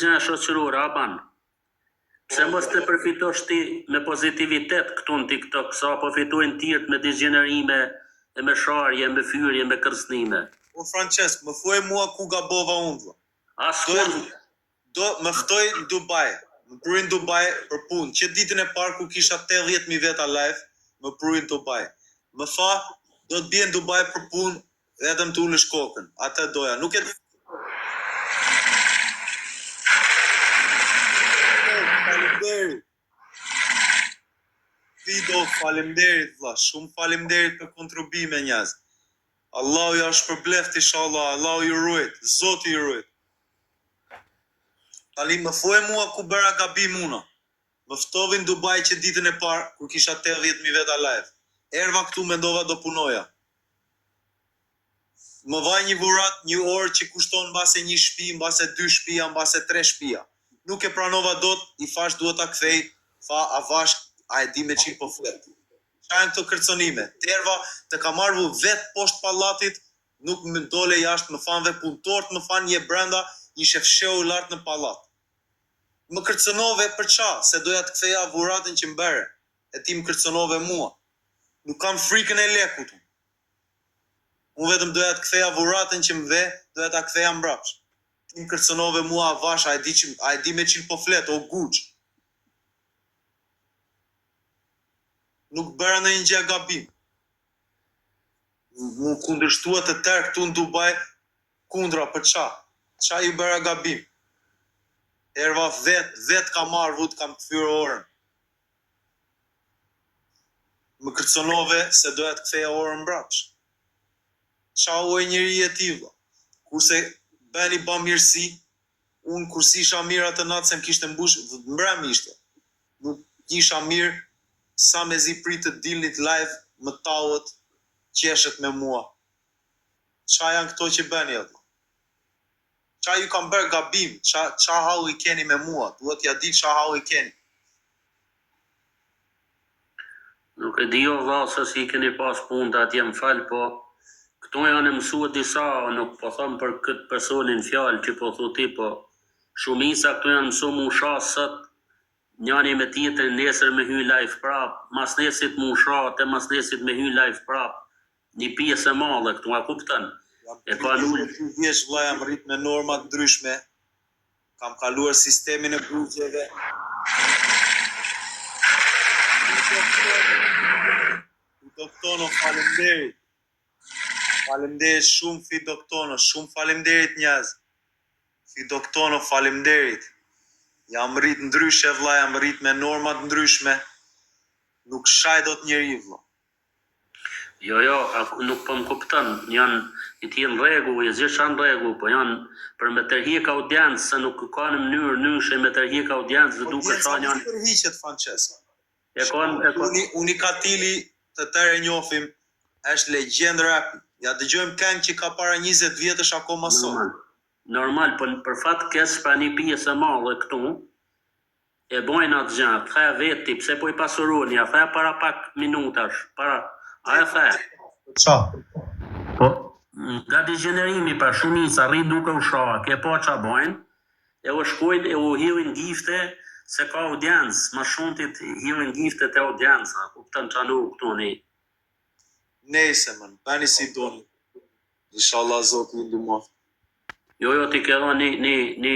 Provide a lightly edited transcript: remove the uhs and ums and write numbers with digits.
gjë shoqërore, Aban. Pse mos të përfitosh ti me pozitivitet këtu në TikTok, sa po fitojnë tjerët me degenerime, e me sharje, me fyrje, me kërcënime. O Francesc, më thuaj mua ku gabova unë. Do më ftoj në Dubai. Më pruin Dubai për punë. Që ditën e parë ku kisha 80.000 veta live, më pruin Dubai. Më tha, do të bie në Dubai për punë, vetëm të ulësh kokën. Atë doja. Nuk e di. Faleminderit. Fido, faleminderit vlla. Shumë faleminderit për kontribime njerëz. Allahu ja shpërbleft inshallah. Allahu ju ruajt. Zoti ju ruajt. Tani më thuaj mua ku bëra gabim una. Më ftovi në Dubai që ditën e parë, kur kisha 80.000 veta live. Erva këtu mendova do punoja. Më vaj një vurat, një orë që kushton mbase një shtëpi, mbase 2 shtëpia, mbase 3 shtëpia. Nuk e pranova dot, i thash duhet ta kthej, tha a vash, a e di me çim po flet. Çajm këto kërcënime. Terva të ka marrë vet poshtë pallatit, nuk më dole jashtë, më thanë punëtorët, më thanë je brenda, ishe fsheu lart në pallat. Më kërcënove për qa, se doja të ktheja vuratën që mbere, e ti më kërcënove mua. Nuk kam frikën e lekut. Unë vetëm doja të ktheja vuratën që më ve, doja ta ktheja mbrapsht. Ti më kërcënove mua a vash, a e di me çil po flet, o guç. Nuk bëra në një gjë gabim. Më kundërshtua të tërë këtu në Dubai, kundra për qa? Qa ju bëra gabim? Erva vet ka marrë vut, kam të fyrë orën. Më kërcënove se doja të ktheja orën mbrapsht. Qa u e njëri e ti vlla. Kurse bëni ba mirësi, unë kur si isha mirë atë natë se më kishte mbush, mbrëm ishte. Nuk isha mirë, sa me zi prit të dilnit live, më tauët, qeshet me mua. Qa janë këto që bëni atë? Qa ju kam bërë gabim, qa hau i keni me mua, duhet ja di qa hau i keni. Nuk e di o valla se si keni pas punë atje më fal, po këto janë mësua disa, nuk po thom për këtë personin fjalë që po thu ti, po shumica këto janë mësu mu sha sot, njani me tjetër nesër me hy live prap, mas nesit mu sha, te mas nesit me hy live prap, një pjesë e madhe këtu, a kupton? E kaluar 2 vjeç vlla, jam rrit me norma të ndryshme. Kam kaluar sistemin e burgjeve. Doktono, faleminderit. Faleminderit shumë fi doktono, shumë faleminderit njerëz. Fi doktono, faleminderit. Jam rrit ndryshe vlla, jam rrit me norma të ndryshme. Nuk shaj dot njeri vlla. Jo, nuk po më kupton, janë i tjenë rregull, e gjithë janë rregull, po janë për me tërhiq audiencë, se nuk ka në mënyrë nyshe me tërhiq audiencë, dhe duke sa janë... Tërhiqet, Francesco. Unikatili të tërë e njofim, është legjend rap. Ja dëgjojmë këngë që ka para 20 vjetësh akoma sot. Normal, po për fat keq pra një pjesë e madhe këtu, e bojnë atë gjë, tha veti, pse po i pasuroni, ja tha para pak minutash, a e the? Qa? Po, nga degenerimi pra shumica rrit duke u shoha, ke po qa bojnë, e u shkojnë e u hillin gifte, se ka audiencë, ma shumtit hillin gifte të audienca, kupton qa nuk këtu një. Nejse, man, bëni si doni. Inshallah, Zoti ju ndihmoft. Jo, ti ke dhënë një